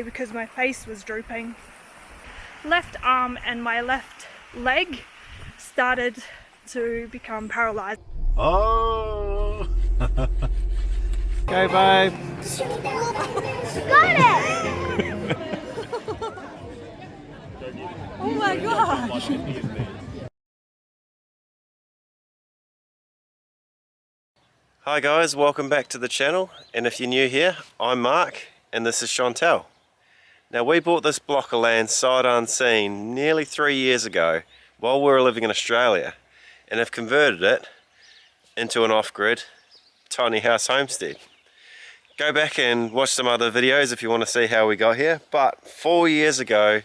because my face was drooping. Left arm and my left leg started to become paralyzed. Oh! Okay, babe. Got it! Oh my gosh! Hi guys, welcome back to the channel, and if you're new here, I'm Mark and this is Chantal. Now we bought this block of land sight unseen nearly 3 years ago while we were living in Australia and have converted it into an off-grid tiny house homestead. Go back and watch some other videos if you want to see how we got here, but 4 years ago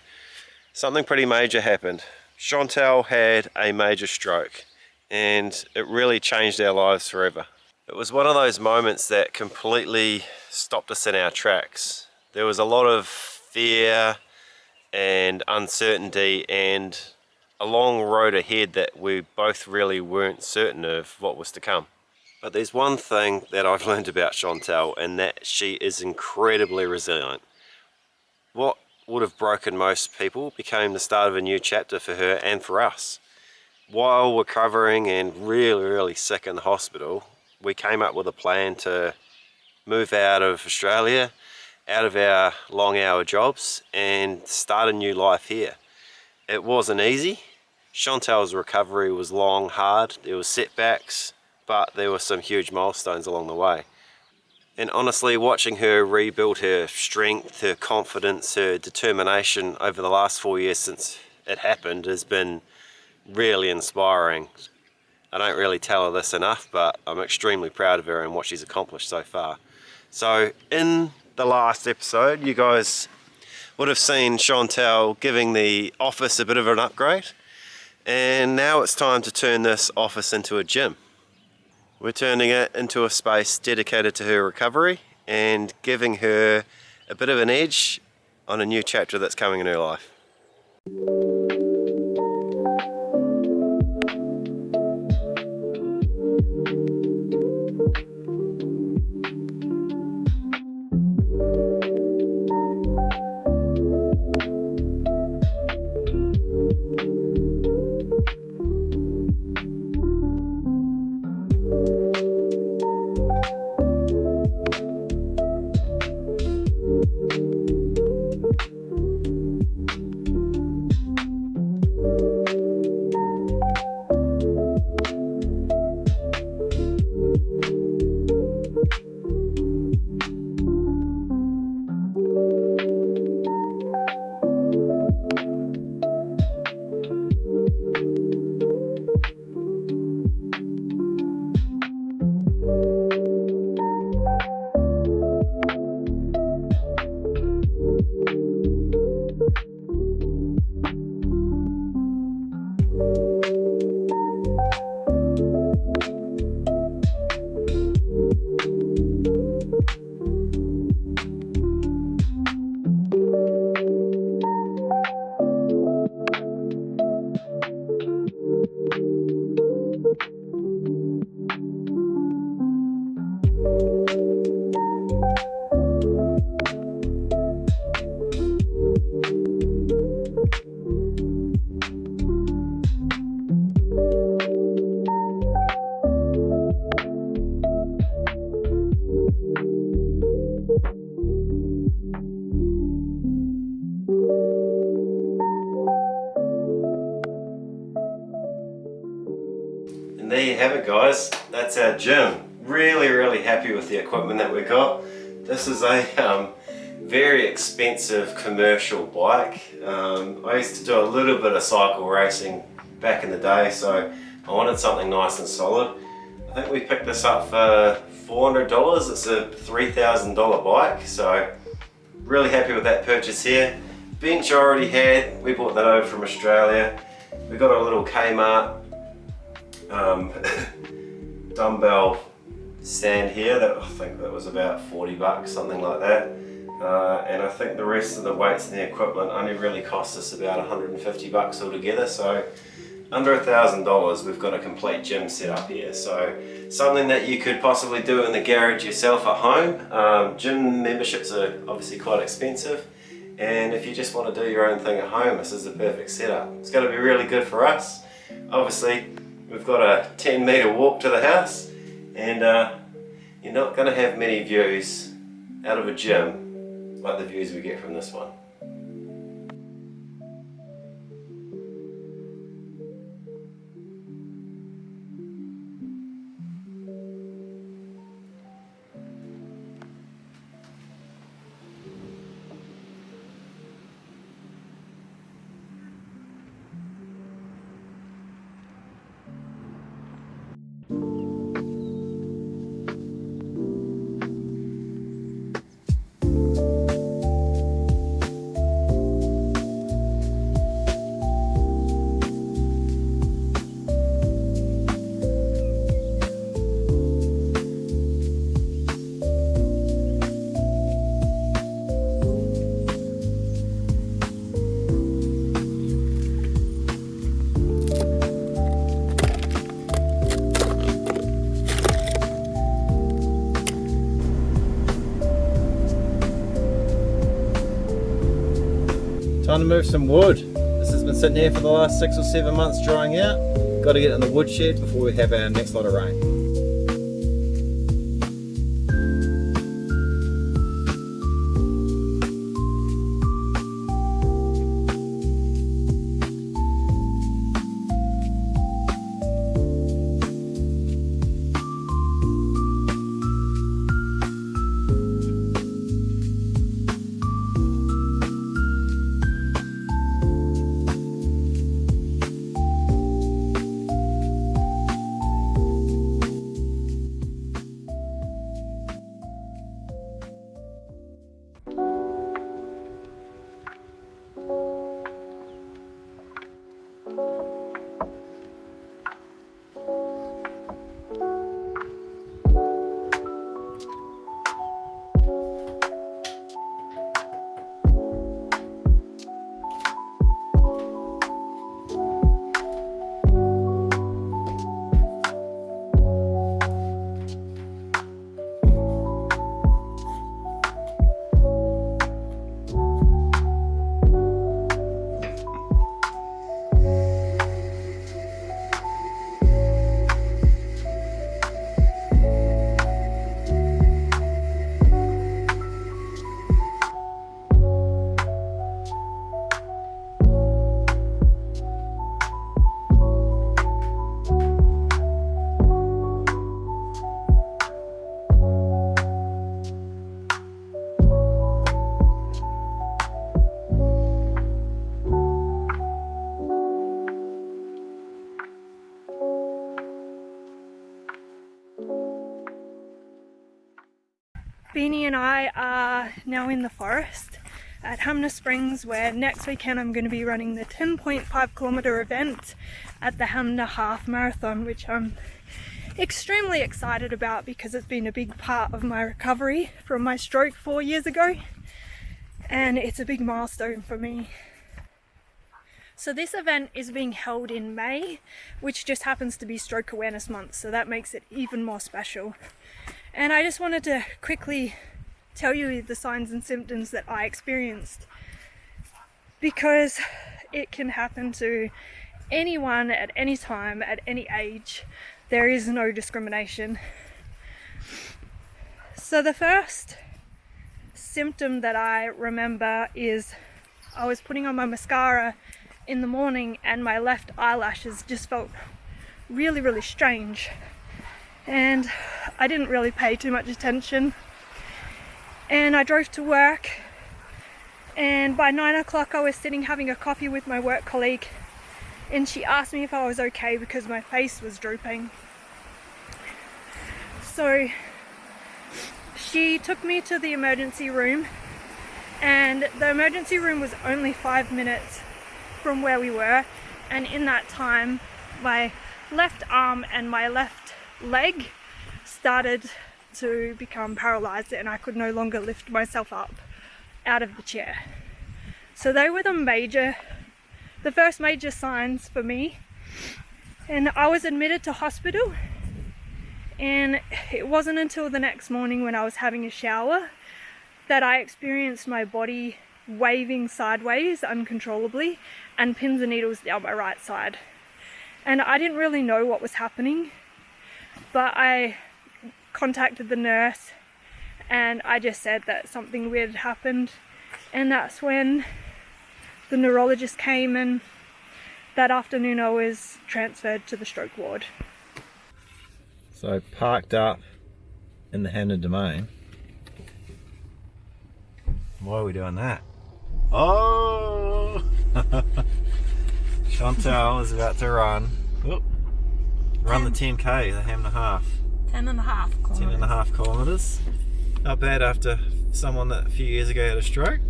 something pretty major happened. Chantal had a major stroke and it really changed our lives forever. It was one of those moments that completely stopped us in our tracks. There was a lot of fear and uncertainty and a long road ahead that we both really weren't certain of what was to come. But there's one thing that I've learned about Chantal, and that she is incredibly resilient. What would have broken most people became the start of a new chapter for her and for us. While recovering and really sick in the hospital, we came up with a plan to move out of Australia, out of our long hour jobs, and start a new life here. It wasn't easy. Chantal's recovery was long, hard. There were setbacks, but there were some huge milestones along the way. And honestly, watching her rebuild her strength, her confidence, her determination over the last 4 years since it happened has been really inspiring. I don't really tell her this enough, but I'm extremely proud of her and what she's accomplished so far. So in the last episode, you guys would have seen Chantal giving the office a bit of an upgrade, and now it's time to turn this office into a gym. We're turning it into a space dedicated to her recovery and giving her a bit of an edge on a new chapter that's coming in her life. And there you have it guys, that's our gym. Really happy with the equipment that we got. This is a very expensive commercial bike. I used to do a little bit of cycle racing back in the day, so I wanted something nice and solid. I think we picked this up for $400. It's a $3,000 bike, so really happy with that purchase here. Bench I already had, we bought that over from Australia. We got a little Kmart dumbbell stand here that I think that was about 40 bucks, something like that. And I think the rest of the weights and the equipment only really cost us about 150 bucks altogether. So under $1,000 we've got a complete gym set up here. So something that you could possibly do in the garage yourself at home. Gym memberships are obviously quite expensive. And if you just want to do your own thing at home, this is the perfect setup. It's going to be really good for us. Obviously, we've got a 10-metre walk to the house, and you're not going to have many views out of a gym like the views we get from this one. Time to move some wood. This has been sitting here for the last 6 or 7 months drying out. Got to get it in the woodshed before we have our next lot of rain. Beanie and I are now in the forest at Hanmer Springs, where next weekend I'm going to be running the 10.5 kilometre event at the Hanmer Half Marathon, which I'm extremely excited about because it's been a big part of my recovery from my stroke 4 years ago, and it's a big milestone for me. So this event is being held in May, which just happens to be Stroke Awareness Month, so that makes it even more special. And I just wanted to quickly tell you the signs and symptoms that I experienced, because it can happen to anyone at any time, at any age. There is no discrimination. So the first symptom that I remember is I was putting on my mascara in the morning and my left eyelashes just felt really strange. And I didn't really pay too much attention, and I drove to work, and by 9 o'clock I was sitting having a coffee with my work colleague, and she asked me if I was okay because my face was drooping. So she took me to the emergency room, and the emergency room was only 5 minutes from where we were, and in that time my left arm and my left leg started to become paralyzed, and I could no longer lift myself up out of the chair. So they were the first major signs for me, and I was admitted to hospital, and it wasn't until the next morning when I was having a shower that I experienced my body waving sideways uncontrollably and pins and needles down my right side. And I didn't really know what was happening, but I contacted the nurse and I just said that something weird had happened, and that's when the neurologist came, and that afternoon I was transferred to the stroke ward. So parked up in the Hanmer domain. Why are we doing that? Oh! Chantal is about to run. Whoop. Run the 10k, the Hanmer Half. 10.5 kilometres. Not bad after someone that a few years ago had a stroke.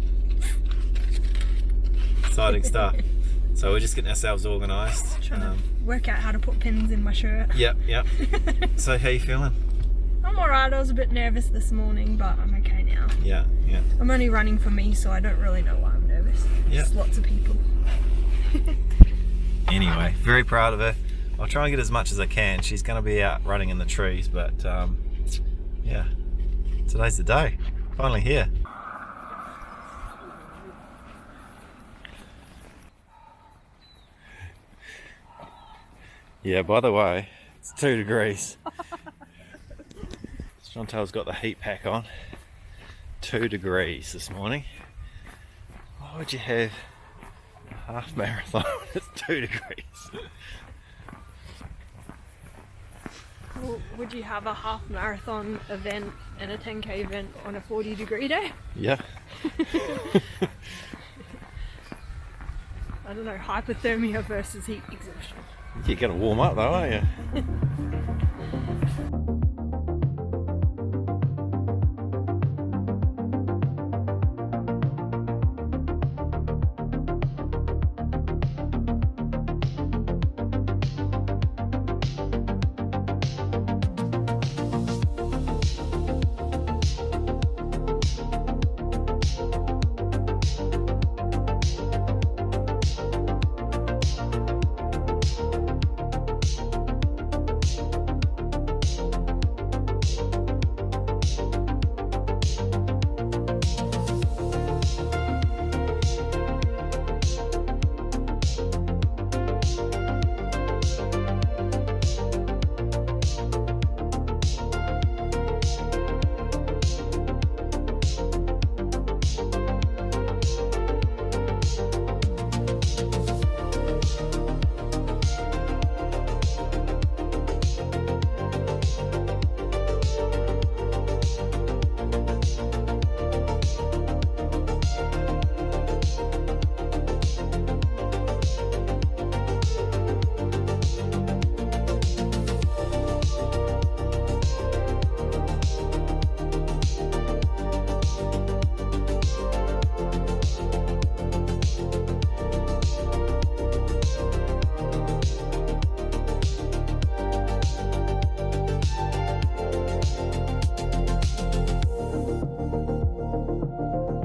Exciting stuff. So we're just getting ourselves organised. Trying to work out how to put pins in my shirt. Yep. So how you feeling? I'm alright. I was a bit nervous this morning, but I'm okay now. Yeah. I'm only running for me, so I don't really know why I'm nervous. Just lots of people. Anyway, very proud of her. I'll try and get as much as I can. She's going to be out running in the trees, but yeah, today's the day. Finally here. Yeah, by the way, it's 2 degrees. Chantal's got the heat pack on. 2 degrees this morning. Why would you have a half marathon when it's 2 degrees? Well, would you have a half marathon event and a 10k event on a 40-degree day? Yeah. I don't know, hypothermia versus heat exhaustion. You're going to warm up though, aren't you?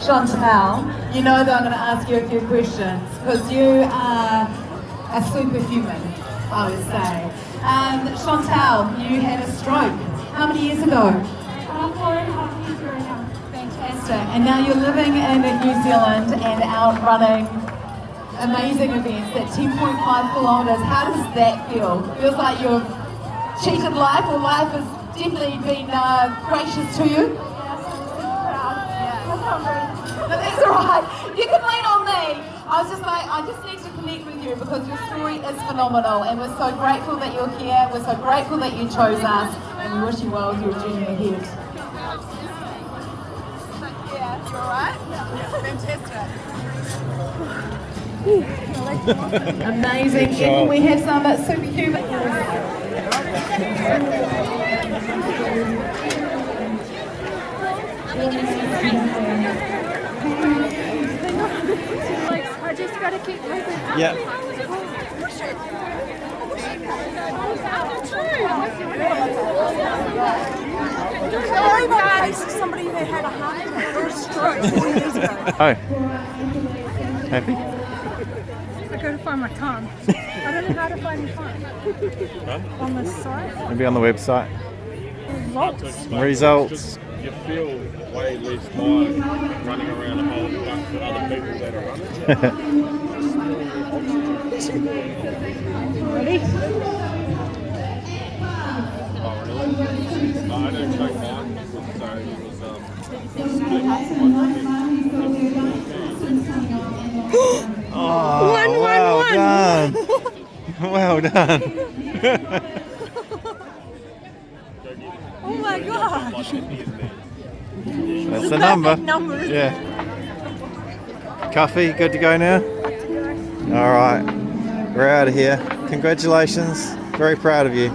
Chantal, you know that I'm going to ask you a few questions because you are a superhuman, I would say. Chantal, you had a stroke. How many years ago? 4.5 years ago now. Fantastic. And now you're living in New Zealand and out running amazing events at 10.5 kilometres. How does that feel? Feels like you've cheated life, or life has definitely been gracious to you? But that's alright. You can lean on me. I was just like, I just need to connect with you because your story is phenomenal, and we're so grateful that you're here. We're so grateful that you chose us, and we wish you well with your journey ahead. Yeah, you alright? Yeah, fantastic. Amazing. And can we have some superhuman? I just gotta keep moving. Yeah. Sorry, guys. Somebody who had a heart attack or a stroke 4 years ago. Oh. Happy? I gotta find my time. I don't know how to find the time. On the site? Maybe on the website. Results. Results. you feel way less tired running around a whole bunch of other people that are running. Ready? Oh, really? No, I didn't take mine, so it was Oh, One, well one, done. Well done. Oh my gosh! That's the number. Number. Yeah. Coffee, good to go now? All right. We're out of here. Congratulations. Very proud of you.